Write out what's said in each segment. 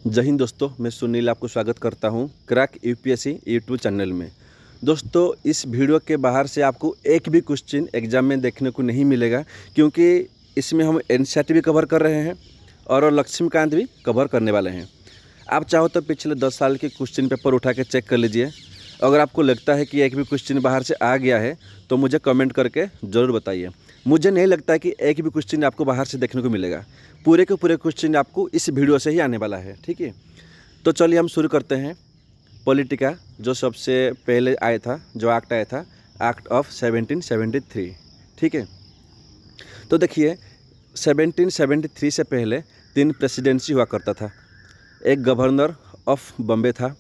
जय हिंद दोस्तों, मैं सुनील आपको स्वागत करता हूं क्रैक यूपीएससी यूट्यूब चैनल में। दोस्तों, इस वीडियो के बाहर से आपको एक भी क्वेश्चन एग्जाम में देखने को नहीं मिलेगा, क्योंकि इसमें हम एनसीईआरटी भी कवर कर रहे हैं और लक्ष्मीकांत भी कवर करने वाले हैं। आप चाहो तो पिछले 10 साल के क्वेश्चन पेपर उठा के चेक कर लीजिए। अगर आपको लगता है कि एक भी क्वेश्चन बाहर से आ गया है तो मुझे कमेंट करके ज़रूर बताइए। मुझे नहीं लगता कि एक भी क्वेश्चन आपको बाहर से देखने को मिलेगा। पूरे के पूरे क्वेश्चन आपको इस वीडियो से ही आने वाला है, ठीक है। तो चलिए हम शुरू करते हैं। पॉलिटिका जो सबसे पहले आया था, जो एक्ट आया था, एक्ट ऑफ 1773, ठीक है। तो देखिए, 1773 से पहले 3 प्रेसिडेंसी हुआ करता था। एक गवर्नर ऑफ बॉम्बे था,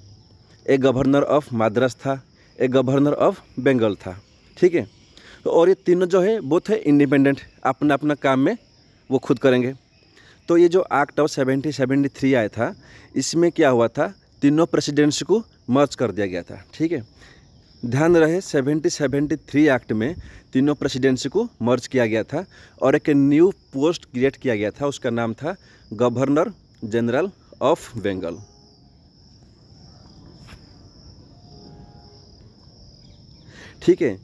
एक गवर्नर ऑफ मद्रास था, एक गवर्नर ऑफ बंगाल था, ठीक है। तो और ये तीनों जो है वो थे इंडिपेंडेंट, अपना अपना काम में वो खुद करेंगे। तो ये जो एक्ट ऑफ 1773 आया था, इसमें क्या हुआ था, तीनों प्रेसिडेंट्स को मर्ज कर दिया गया था, ठीक है। ध्यान रहे, 1773 एक्ट में तीनों प्रेसिडेंट्स को मर्ज किया गया था और एक न्यू पोस्ट क्रिएट किया गया था। उसका नाम था गवर्नर जनरल ऑफ बंगाल, ठीक है।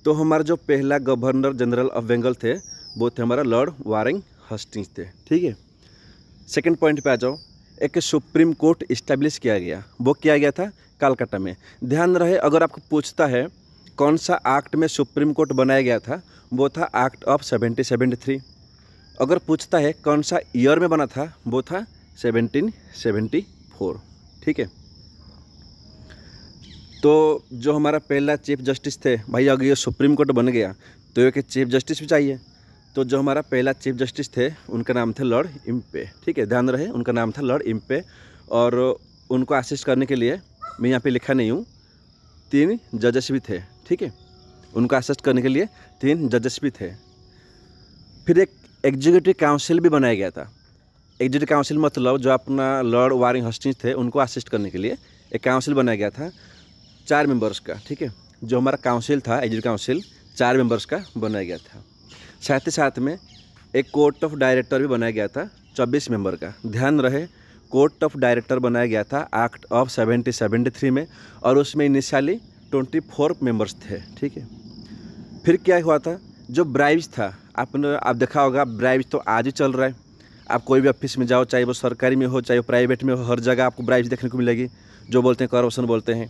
तो हमारा जो पहला गवर्नर जनरल ऑफ बंगाल थे वो थे हमारा लॉर्ड वारेन हेस्टिंग्स थे, ठीक है। सेकंड पॉइंट पे आ जाओ। एक सुप्रीम कोर्ट इस्टेब्लिश किया गया, वो किया गया था कलकत्ता में। ध्यान रहे, अगर आपको पूछता है कौन सा एक्ट में सुप्रीम कोर्ट बनाया गया था, वो था एक्ट ऑफ 1773। अगर पूछता है कौन सा ईयर में बना था, वो था 1774, ठीक है। तो जो हमारा पहला चीफ जस्टिस थे, भाई अगर ये सुप्रीम कोर्ट बन गया तो एक चीफ जस्टिस भी चाहिए। तो जो हमारा पहला चीफ जस्टिस थे उनका नाम था लॉर्ड इम्पे, ठीक है। ध्यान रहे, उनका नाम था लॉर्ड इम्पे। और उनको असिस्ट करने के लिए, मैं यहाँ पे लिखा नहीं हूँ, 3 जजेस भी थे, ठीक है। उनको असिस्ट करने के लिए 3 जजेस भी थे। फिर एक एग्जीक्यूटिव काउंसिल भी बनाया गया था। एग्जीक्यूटिव काउंसिल मतलब जो अपना लॉर्ड वारेन हेस्टिंग्स थे उनको असिस्ट करने के लिए एक काउंसिल बनाया गया था 4 मेंबर्स का, ठीक है। जो हमारा काउंसिल था, एग्जीक्यूटिव काउंसिल 4 मेंबर्स का बनाया गया था। साथ ही साथ में एक कोर्ट ऑफ डायरेक्टर भी बनाया गया था 24 मेंबर का। ध्यान रहे, कोर्ट ऑफ डायरेक्टर बनाया गया था एक्ट ऑफ 1773 में, और उसमें इनिशियली 24 मेंबर्स थे, ठीक है। फिर क्या हुआ था, जो ब्राइब्स था, आपने आप देखा होगा, ब्राइब्स तो आज ही चल रहा है। आप कोई भी ऑफिस में जाओ, चाहे वो सरकारी में हो चाहे वो प्राइवेट में हो, हर जगह आपको ब्राइब्स देखने को मिलेगी, जो बोलते हैं करप्शन बोलते हैं।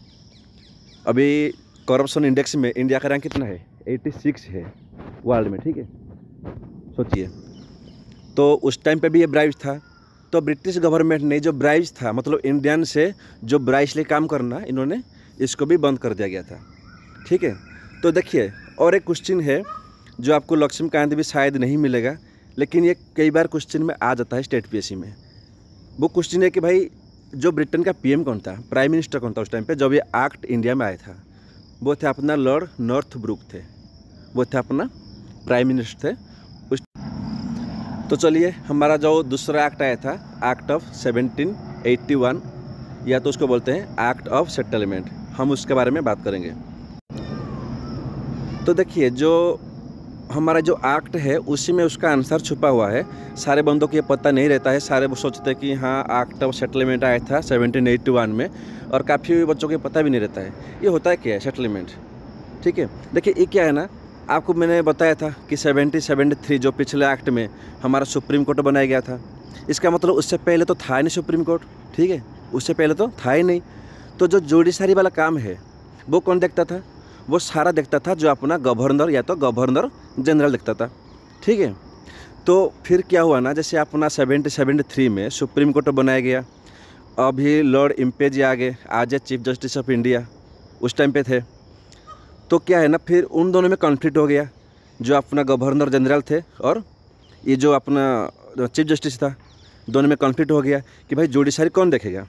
अभी करप्शन इंडेक्स में इंडिया का रैंक कितना है, 86 है वर्ल्ड में, ठीक है। सोचिए, तो उस टाइम पे भी ये ब्राइब्स था। तो ब्रिटिश गवर्नमेंट ने जो ब्राइब्स था, मतलब इंडियन से जो ब्राइब्स ले काम करना, इन्होंने इसको भी बंद कर दिया गया था, ठीक है। तो देखिए, और एक क्वेश्चन है जो आपको लक्ष्मीकांत भी शायद नहीं मिलेगा, लेकिन ये कई बार क्वेश्चन में आ जाता है स्टेट पीएससी में। वो क्वेश्चन है कि भाई जो ब्रिटेन का पीएम कौन था, प्राइम मिनिस्टर कौन था उस टाइम पे जब ये एक्ट इंडिया में आया था? वो थे अपना लॉर्ड नॉर्थब्रुक थे, वो थे अपना प्राइम मिनिस्टर थे उस। तो चलिए, हमारा जो दूसरा एक्ट आया था, एक्ट ऑफ 1781, या तो उसको बोलते हैं एक्ट ऑफ सेटलमेंट, हम उसके बारे में बात करेंगे। तो देखिए, जो हमारा जो एक्ट है उसी में उसका आंसर छुपा हुआ है। सारे बंदों को ये पता नहीं रहता है, सारे वो सोचते हैं कि हाँ एक्ट ऑफ सेटलमेंट आया था 1781 में, और काफ़ी बच्चों को पता भी नहीं रहता है ये होता है क्या है सेटलमेंट, ठीक है। देखिए, ये क्या है ना, आपको मैंने बताया था कि 1773 जो पिछले एक्ट में हमारा सुप्रीम कोर्ट बनाया गया था, इसका मतलब उससे पहले तो था ही नहीं सुप्रीम कोर्ट, ठीक है। उससे पहले तो था ही नहीं। तो जो जुडिशरी वाला काम है वो कौन देखता था? वो सारा देखता था जो अपना गवर्नर या तो गवर्नर जनरल देखता था, ठीक है। तो फिर क्या हुआ ना, जैसे अपना 1773 में सुप्रीम कोर्ट बनाया गया। अभी लॉर्ड इम्पे जी आगे, आज है चीफ जस्टिस ऑफ इंडिया, उस टाइम पे थे। तो क्या है ना, फिर उन दोनों में कॉन्फ्लिक्ट हो गया, जो अपना गवर्नर जनरल थे और ये जो अपना चीफ जस्टिस था, दोनों में कॉन्फ्लिक्ट हो गया कि भाई जुडिशरी कौन देखेगा,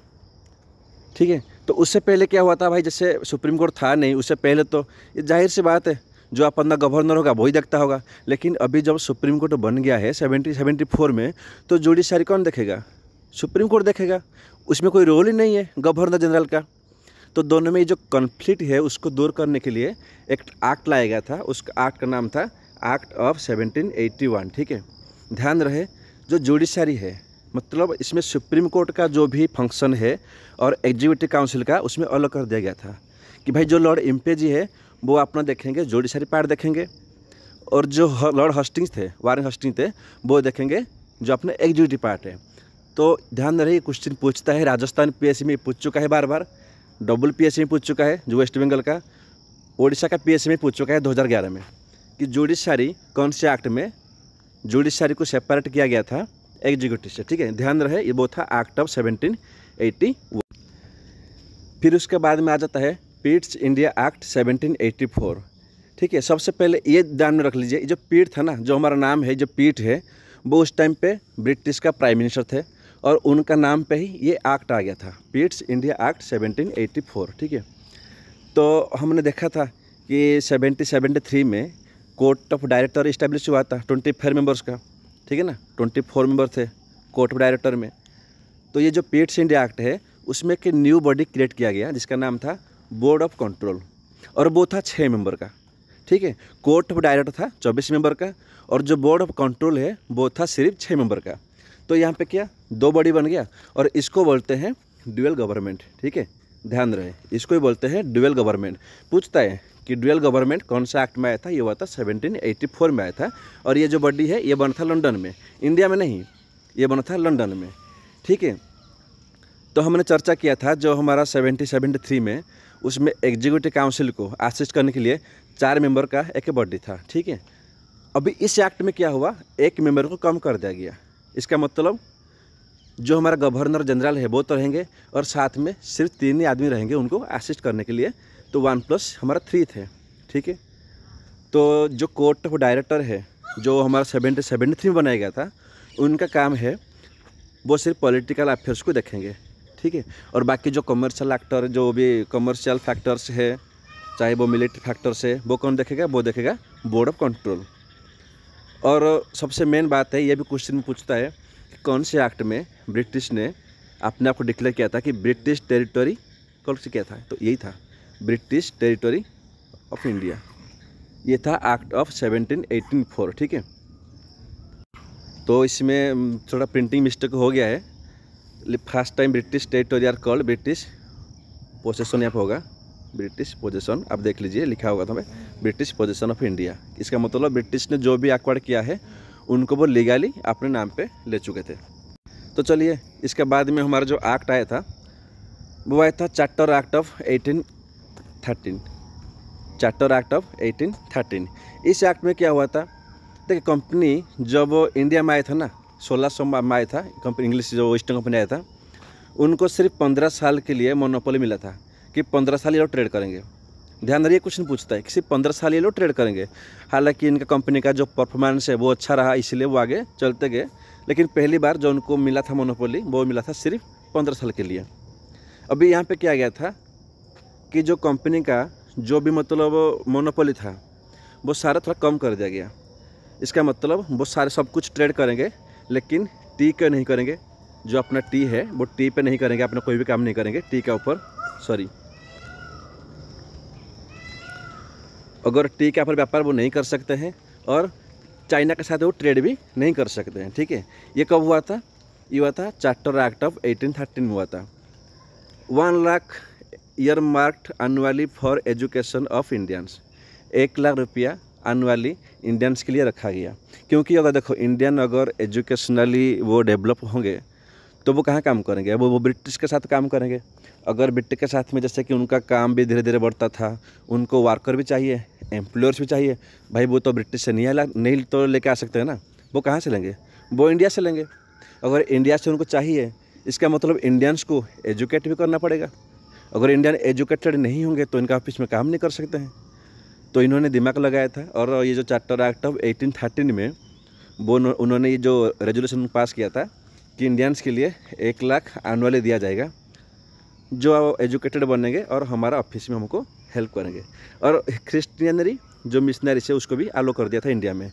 ठीक है। तो उससे पहले क्या हुआ था भाई, जैसे सुप्रीम कोर्ट था नहीं, उससे पहले तो ये जाहिर सी बात है जो अपना गवर्नर होगा वही देखता होगा। लेकिन अभी जब सुप्रीम कोर्ट बन गया है 1774 में, तो जुडिशरी कौन देखेगा? सुप्रीम कोर्ट देखेगा। उसमें कोई रोल ही नहीं है गवर्नर जनरल का। तो दोनों में जो कॉन्फ्लिक्ट है उसको दूर करने के लिए एक एक्ट लाया गया था। उस एक्ट का नाम था एक्ट ऑफ 1781, ठीक है। ध्यान रहे, जो जुडिशरी है मतलब इसमें सुप्रीम कोर्ट का जो भी फंक्शन है और एग्जीक्यूटिव काउंसिल का उसमें अलग कर दिया गया था कि भाई जो लॉर्ड इम्पे जी है वो अपना देखेंगे जुडिशरी पार्ट देखेंगे, और जो लॉर्ड हस्टिंग्स थे, वारेन हस्टिंग्स थे, वो देखेंगे जो अपने एग्जीक्यूटिव पार्ट है। तो ध्यान रहे क्वेश्चन पूछता है, राजस्थान पीएससी में पूछ चुका है बार बार, डबल पीएससी में पूछ चुका है जो वेस्ट बंगाल का, ओडिशा का पीएससी में पूछ चुका है 2011 में कि जुडिशरी कौन से एक्ट में जुडिशरी को सेपरेट किया गया था एग्जीक्यूटिव से। ठीक है, ध्यान रहे ये वो था एक्ट ऑफ 1781। फिर उसके बाद में आ जाता है पिट्स इंडिया एक्ट 1784। ठीक है, सबसे पहले ये ध्यान में रख लीजिए, जो पीट था ना, जो हमारा नाम है, जो पीट है, वो उस टाइम पे ब्रिटिश का प्राइम मिनिस्टर थे और उनका नाम पे ही ये एक्ट आ गया था, पिट्स इंडिया एक्ट 1784। ठीक है, तो हमने देखा था कि 1773 में कोर्ट ऑफ डायरेक्टर इस्टेब्लिश हुआ था 24 मेंबर्स का। ठीक है ना, 24 मेंबर थे कोर्ट ऑफ डायरेक्टर में। तो ये जो पिट्स इंडिया एक्ट है उसमें एक न्यू बॉडी क्रिएट किया गया जिसका नाम था बोर्ड ऑफ कंट्रोल, और वो था 6 मेंबर का। ठीक है, कोर्ट ऑफ डायरेक्टर था 24 मेंबर का और जो बोर्ड ऑफ कंट्रोल है वो था सिर्फ 6 मेंबर का। तो यहाँ पे क्या 2 बॉडी बन गया और इसको बोलते हैं ड्यूअल गवर्नमेंट। ठीक है, ध्यान रहे इसको ही बोलते हैं ड्यूअल गवर्नमेंट। पूछता है कि ड्यूअल गवर्नमेंट कौन सा एक्ट में आया था, ये हुआ था 1784 में आया था, और ये जो बॉडी है ये बना था लंदन में, इंडिया में नहीं, ये बना था लंदन में। ठीक है, तो हमने चर्चा किया था जो हमारा 1773 में उसमें एग्जीक्यूटिव काउंसिल को असिस्ट करने के लिए 4 मेंबर का एक बॉडी था। ठीक है, अभी इस एक्ट में क्या हुआ, 1 मेंबर को कम कर दिया गया। इसका मतलब जो हमारा गवर्नर जनरल है वो तो रहेंगे और साथ में सिर्फ 3 ही आदमी रहेंगे उनको असिस्ट करने के लिए, तो 1+ हमारा 3 थे। ठीक है, तो जो कोर्ट ऑफ डायरेक्टर है जो हमारा 1773 में बनाया गया था, उनका काम है वो सिर्फ पॉलिटिकल अफेयर्स को देखेंगे। ठीक है, और बाकी जो कमर्शियल एक्टर, जो भी कमर्शियल फैक्टर्स है, चाहे वो मिलिट्री फैक्टर्स है, वो कौन देखेगा, वो देखेगा बोर्ड ऑफ कंट्रोल। और सबसे मेन बात है, ये भी क्वेश्चन में पूछता है कि कौन से एक्ट में ब्रिटिश ने अपने आप को डिक्लेयर किया था कि ब्रिटिश टेरिटरी कौन से किया था, तो यही था ब्रिटिश टेरिटरी ऑफ इंडिया, ये था एक्ट ऑफ 1784। ठीक है, तो इसमें थोड़ा प्रिंटिंग मिस्टेक हो गया है, first time British territory are called British possession, यहाँ पर होगा ब्रिटिश पोजेशन, आप देख लीजिए लिखा होगा तो ब्रिटिश पोजेशन ऑफ इंडिया। इसका मतलब ब्रिटिश ने जो भी एक्वायर किया है उनको वो लीगली अपने नाम पे ले चुके थे। तो चलिए, इसके बाद में हमारा जो एक्ट आया था वो आया था charter act of 1813। Charter act of 1813। इस एक्ट में क्या हुआ था, देखिए कंपनी जब इंडिया में आया था ना, 1600 में आया था कंपनी, इंग्लिश जो ईस्ट कंपनी आया था, उनको सिर्फ 15 साल के लिए मोनोपोली मिला था कि 15 साल ये लोग ट्रेड करेंगे। ध्यान रखिए क्वेश्चन पूछता है कि सिर्फ 15 साल ये लोग ट्रेड करेंगे। हालांकि इनका कंपनी का जो परफॉर्मेंस है वो अच्छा रहा, इसलिए वो आगे चलते गए, लेकिन पहली बार जो उनको मिला था मोनोपोली वो मिला था सिर्फ 15 साल के लिए। अभी यहाँ पे क्या गया था कि जो कंपनी का जो भी मतलब मोनोपोली था वो सारा थोड़ा कम कर दिया गया। इसका मतलब वो सारे सब कुछ ट्रेड करेंगे लेकिन टी का नहीं करेंगे, जो अपना टी है वो टी पे नहीं करेंगे, अपना कोई भी काम नहीं करेंगे टी के ऊपर, सॉरी, अगर टी के ऊपर व्यापार वो नहीं कर सकते हैं और चाइना के साथ वो ट्रेड भी नहीं कर सकते हैं। ठीक है, ये कब हुआ था, ये हुआ था चार्टर एक्ट ऑफ 1813 में हुआ था। 1 lakh year marked annually for education of Indians, 1 lakh रुपया एनुअली इंडियंस के लिए रखा गया, क्योंकि अगर देखो इंडियन अगर एजुकेशनली वो डेवलप होंगे तो वो कहाँ काम करेंगे, वो ब्रिटिश के साथ काम करेंगे। अगर ब्रिटिश के साथ में जैसे कि उनका काम भी धीरे धीरे बढ़ता था, उनको वर्कर भी चाहिए, एम्प्लॉयर्स भी चाहिए, भाई वो तो ब्रिटिश से नहीं तो लेके आ सकते हैं ना, वो कहाँ से लेंगे, वो इंडिया से लेंगे। अगर इंडिया से उनको चाहिए, इसका मतलब इंडियंस को एजुकेट भी करना पड़ेगा। अगर इंडियन एजुकेटेड नहीं होंगे तो इनका ऑफिस में काम नहीं कर सकते हैं। तो इन्होंने दिमाग लगाया था और ये जो चार्टर एक्ट ऑफ 1813 में वो उन्होंने ये जो रेजोल्यूशन पास किया था कि इंडियंस के लिए 1 लाख एनुअली दिया जाएगा, जो एजुकेटेड बनेंगे और हमारा ऑफिस में हमको हेल्प करेंगे। और क्रिश्चियनरी जो मिशनरी है उसको भी अलो कर दिया था इंडिया में।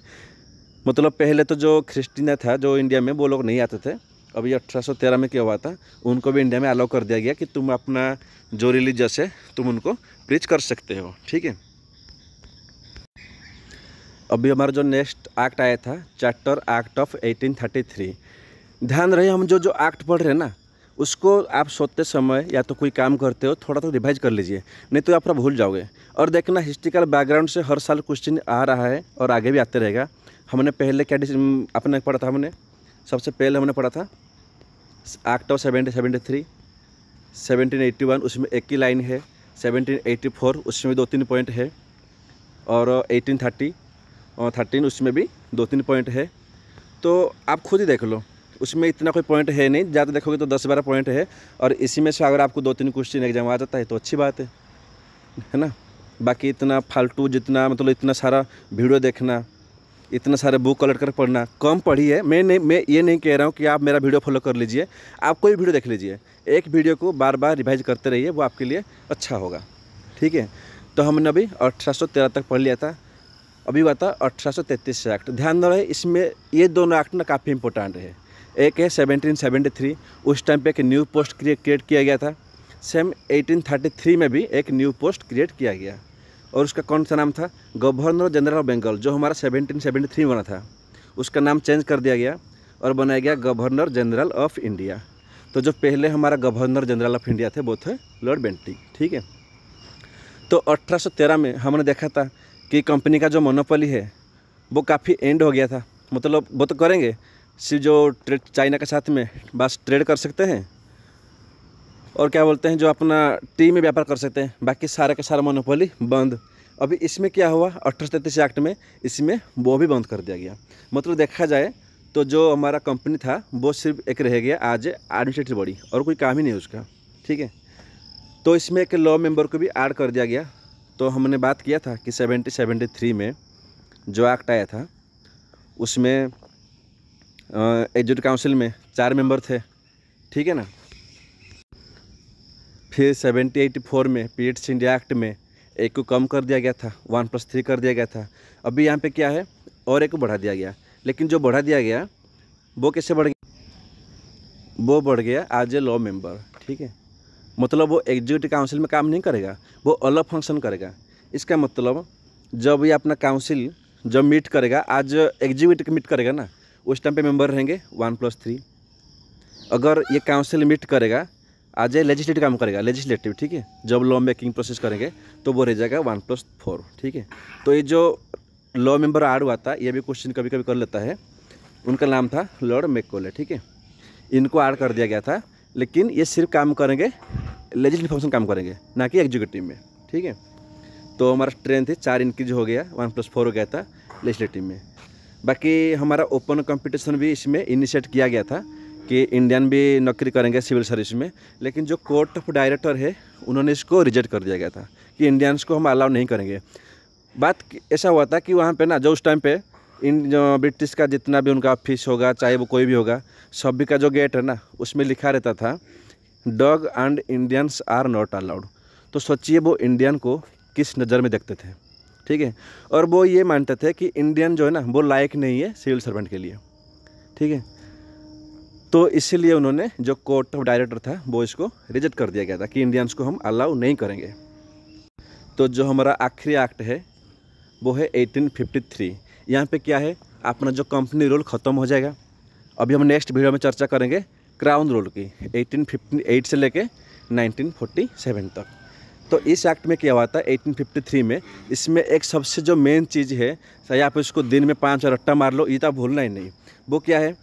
मतलब पहले तो जो क्रिश्चियन था जो इंडिया में वो लोग नहीं आते थे, अभी 1813 में क्या हुआ था, उनको भी इंडिया में अलाउ कर दिया गया कि तुम अपना जो रिलीजियस है तुम उनको प्रीच कर सकते हो। ठीक है, अभी हमारा जो नेक्स्ट एक्ट आया था चार्टर एक्ट ऑफ 1833 ध्यान रहे हम जो जो एक्ट पढ़ रहे हैं ना, उसको आप सोते समय या तो कोई काम करते हो थोड़ा तो रिवाइज कर लीजिए, नहीं तो आप भूल जाओगे। और देखना हिस्ट्रिकल बैकग्राउंड से हर साल क्वेश्चन आ रहा है और आगे भी आते रहेगा। हमने पहले क्या अपने पढ़ा था, हमने सबसे पहले हमने पढ़ा था एक्ट ऑफ 1773, 1781 उसमें एक ही लाइन है, 1784 उसमें 2-3 पॉइंट है, और 1813 उसमें भी 2-3 पॉइंट है। तो आप खुद ही देख लो, उसमें इतना कोई पॉइंट है नहीं, ज़्यादा देखोगे तो 10-12 पॉइंट है, और इसी में से अगर आपको 2-3 क्वेश्चन एग्जाम आ जाता है तो अच्छी बात है ना। बाकी इतना फालतू जितना मतलब इतना सारा वीडियो देखना, इतना सारे बुक कलेक्ट कर पढ़ना कम पढ़िए। मैं ये नहीं कह रहा हूँ कि आप मेरा वीडियो फॉलो कर लीजिए, आप कोई वीडियो देख लीजिए, एक वीडियो को बार बार रिवाइज करते रहिए, वो आपके लिए अच्छा होगा, ठीक है। तो हमने अभी 1813 तक पढ़ लिया था, अभी हुआ था 1833 से एक्ट। ध्यान रहे इसमें ये दोनों एक्ट ना काफ़ी इंपॉर्टेंट है। एक है 1773, उस टाइम पे एक न्यू पोस्ट क्रिएट किया गया था। सेम 1833 में भी एक न्यू पोस्ट क्रिएट किया गया, और उसका कौन सा नाम था, गवर्नर जनरल ऑफ बंगाल। जो हमारा 1773 बना था उसका नाम चेंज कर दिया गया और बनाया गया गवर्नर जनरल ऑफ इंडिया। तो जो पहले हमारा गवर्नर जनरल ऑफ इंडिया थे वो थे लॉर्ड बेंटिंग, ठीक है। तो 1813 में हमने देखा था कि कंपनी का जो मोनोपोली है वो काफ़ी एंड हो गया था, मतलब वो तो करेंगे सिर्फ जो ट्रेड चाइना के साथ में बस ट्रेड कर सकते हैं, और क्या बोलते हैं जो अपना टी में व्यापार कर सकते हैं, बाकी सारे का सारा मोनोपोली बंद। अभी इसमें क्या हुआ 1833 एक्ट में, इसमें वो भी बंद कर दिया गया। मतलब देखा जाए तो जो हमारा कंपनी था वो सिर्फ एक रह गया आज एडमिनिस्ट्रेटिव बॉडी, और कोई काम ही नहीं उसका, ठीक है। तो इसमें एक लॉ मेंबर को भी ऐड कर दिया गया। तो हमने बात किया था कि 1773 में जो एक्ट आया था उसमें एग्जीक्यूटिव काउंसिल में 4 मेंबर थे, ठीक है ना। फिर 1784 में पीरियड्स इंडिया एक्ट में एक को कम कर दिया गया था, 1+3 कर दिया गया था। अभी यहाँ पे क्या है, और एक को बढ़ा दिया गया, लेकिन जो बढ़ा दिया गया वो कैसे बढ़ गया, वो बढ़ गया एज ए लॉ मेंबर, ठीक है। मतलब वो एग्जीक्यूटिव काउंसिल में काम नहीं करेगा, वो अलग फंक्शन करेगा। इसका मतलब जब ये अपना काउंसिल जब मीट करेगा, आज एग्जीक्यूटिव मीट करेगा ना, उस टाइम पे मेंबर रहेंगे 1+3। अगर ये काउंसिल मीट करेगा आज लेजिस्लेटिव काम करेगा, लेजिस्लेटिव, ठीक है, जब लॉ मेकिंग प्रोसेस करेंगे तो वो रह जाएगा 1+4, ठीक है। तो ये जो लॉ मेंबर ऐड हुआ था, ये भी क्वेश्चन कभी कभी कर लेता है, उनका नाम था लॉर्ड मैकॉले, ठीक है। इनको ऐड कर दिया गया था, लेकिन ये सिर्फ काम करेंगे लेजिस्लेटिव फंक्शन काम करेंगे, ना कि एग्जीक्यूटिव में, ठीक है। तो हमारा स्ट्रेंथ है 4 इंक्रीज हो गया, 1+4 हो गया था लेजिस्लेटिव में। बाकी हमारा ओपन कंपटीशन भी इसमें इनिशिएट किया गया था कि इंडियन भी नौकरी करेंगे सिविल सर्विस में, लेकिन जो कोर्ट ऑफ डायरेक्टर है उन्होंने इसको रिजेक्ट कर दिया गया था कि इंडियंस को हम अलाउ नहीं करेंगे। बात ऐसा हुआ था कि वहाँ पे ना जो उस टाइम पे जो ब्रिटिश का जितना भी उनका ऑफिस होगा, चाहे वो कोई भी होगा, सभी का जो गेट है ना उसमें लिखा रहता था dog and Indians are not allowed. तो सोचिए वो इंडियन को किस नज़र में देखते थे, ठीक है। और वो ये मानते थे कि इंडियन जो है ना वो लायक नहीं है सिविल सर्वेंट के लिए, ठीक है। तो इसीलिए उन्होंने जो कोर्ट ऑफ डायरेक्टर था वो इसको रिजेक्ट कर दिया गया था कि इंडियंस को हम अलाउ नहीं करेंगे। तो जो हमारा आखिरी एक्ट है वो है 1853। यहाँ पे क्या है, अपना जो कंपनी रूल ख़त्म हो जाएगा। अभी हम नेक्स्ट वीडियो में चर्चा करेंगे क्राउन रूल की, 1858 से लेके 1947 तक। तो इस एक्ट में क्या हुआ था 1853 में, इसमें एक सबसे जो मेन चीज़ है, चाहे आप इसको दिन में 5 रट्टा मार लो, ये तो भूलना ही नहीं। वो क्या है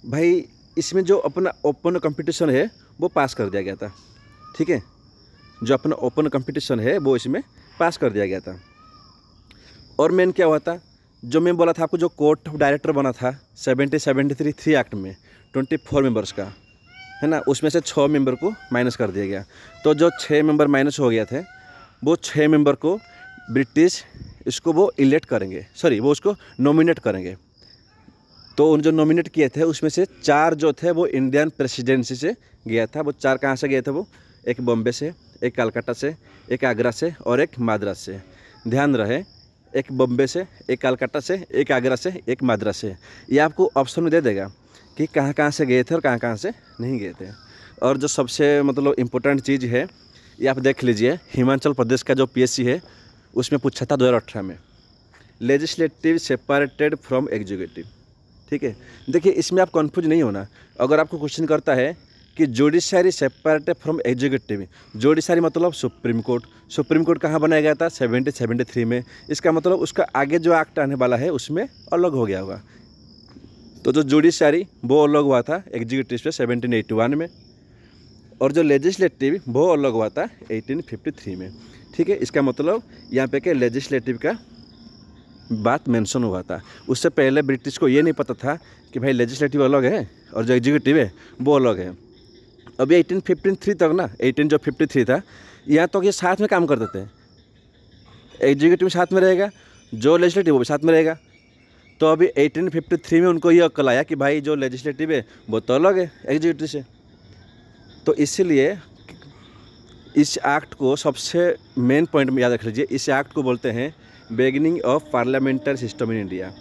भाई, इसमें जो अपना ओपन कंपटीशन है वो पास कर दिया गया था, ठीक है। जो अपना ओपन कंपटीशन है वो इसमें पास कर दिया गया था। और मेन क्या हुआ था, जो मैं बोला था आपको, जो कोर्ट ऑफ डायरेक्टर बना था 1773 एक्ट में 24 मेंबर्स का, है ना, उसमें से 6 मेंबर को माइनस कर दिया गया। तो जो 6 मेंबर माइनस हो गया थे, वो 6 मेंबर को ब्रिटिश इसको वो इलेक्ट करेंगे, सॉरी वो उसको नॉमिनेट करेंगे। तो उन जो नॉमिनेट किए थे उसमें से 4 जो थे वो इंडियन प्रेसिडेंसी से गया था। वो 4 कहाँ से गए थे, वो एक बॉम्बे से, एक कलकत्ता से, एक आगरा से और एक माद्रास से। ध्यान रहे, एक बॉम्बे से, एक कलकत्ता से, एक आगरा से, एक माद्रास से। ये आपको ऑप्शन में दे देगा कि कहाँ कहाँ से गए थे और कहाँ कहाँ से नहीं गए थे। और जो सबसे मतलब इम्पोर्टेंट चीज़ है, ये आप देख लीजिए, हिमाचल प्रदेश का जो PSC है उसमें पूछा था 2018 में, लेजिस्लेटिव सेपरेटेड फ्रॉम एग्जीक्यूटिव, ठीक है। देखिए इसमें आप कन्फ्यूज नहीं होना। अगर आपको क्वेश्चन करता है कि judiciary separated from executive, judiciary मतलब सुप्रीम कोर्ट, सुप्रीम कोर्ट कहाँ बनाया गया था 1773 में, इसका मतलब उसका आगे जो एक्ट आने वाला है उसमें अलग हो गया होगा। तो जो जुडिशरी वो अलग हुआ था एग्जीक्यूटिव से 1781 में, और जो लेजिस्लेटिव वो अलग हुआ था 1853 में, ठीक है। इसका मतलब यहाँ पे कि लेजिस्लेटिव का बात मेंशन हुआ था। उससे पहले ब्रिटिश को ये नहीं पता था कि भाई लेजिस्लेटिव अलग है और जो एग्जीक्यूटिव है वो अलग है। अभी 1853 तक ना, 1853 था, यहाँ तक ये साथ में काम करते थे। एग्जीक्यूटिव साथ में रहेगा, जो लेजिस्लेटिव वो भी साथ में रहेगा। तो अभी 1853 में उनको ये अक्ल आया कि भाई जो लेजिस्लेटिव है वो तो अलग है एग्जीक्यूटिव से। तो इसलिए इस एक्ट को सबसे मेन पॉइंट में याद रख लीजिए, इस एक्ट को बोलते हैं beginning of parliamentary system in India.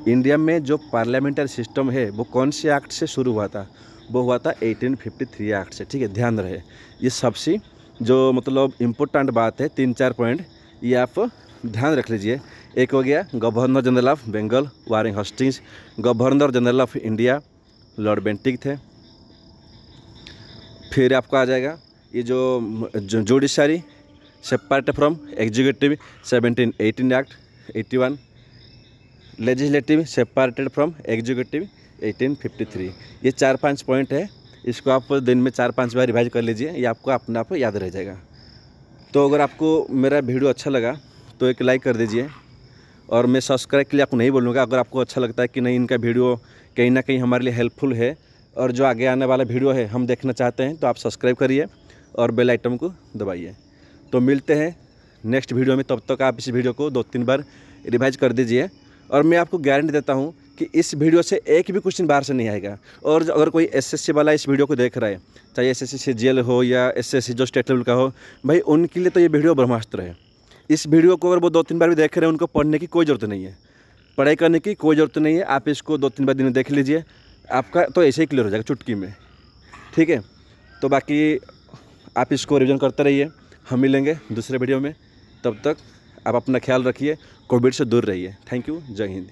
India में जो पार्लियामेंट्री सिस्टम है वो कौन से एक्ट से शुरू हुआ था? वो हुआ था 1853 एक्ट से, ठीक है। ध्यान रहे ये सबसे जो मतलब इम्पोर्टेंट बात है, 3-4 पॉइंट ये आप ध्यान रख लीजिए। एक हो गया governor general of Bengal Warren Hastings, governor general of India lord Bentinck थे। फिर आपको आ जाएगा ये जो judiciary separated from executive 1718 act 81, legislative separated from executive 1853। ये 4-5 पॉइंट है, इसको आप दिन में 4-5 बार रिवाइज कर लीजिए, ये आपको अपने आप याद रह जाएगा। तो अगर आपको मेरा वीडियो अच्छा लगा तो एक लाइक कर दीजिए, और मैं सब्सक्राइब के लिए आपको नहीं बोलूँगा। अगर आपको अच्छा लगता है कि नहीं इनका वीडियो कहीं ना कहीं हमारे लिए हेल्पफुल है और जो आगे आने वाला वीडियो है हम देखना चाहते हैं, तो आप सब्सक्राइब करिए और बेल आइटम को दबाइए। तो मिलते हैं नेक्स्ट वीडियो में, तब तक आप इस वीडियो को 2-3 बार रिवाइज कर दीजिए। और मैं आपको गारंटी देता हूँ कि इस वीडियो से एक भी क्वेश्चन बाहर से नहीं आएगा। और अगर कोई एसएससी वाला इस वीडियो को देख रहा है, चाहे एसएससी सीजीएल हो या एसएससी जो स्टेट लेवल का हो, भाई उनके लिए तो ये वीडियो ब्रह्मास्त्र है। इस वीडियो को अगर वो 2-3 बार भी देख रहे हैं, उनको पढ़ने की कोई ज़रूरत नहीं है, पढ़ाई करने की कोई ज़रूरत नहीं है। आप इसको 2-3 बार दिन में देख लीजिए, आपका तो ऐसे ही क्लियर हो जाएगा चुटकी में, ठीक है। तो बाकी आप इसको रिवीजन करते रहिए, हम मिलेंगे दूसरे वीडियो में। तब तक आप अपना ख्याल रखिए, कोविड से दूर रहिए। थैंक यू, जय हिंद।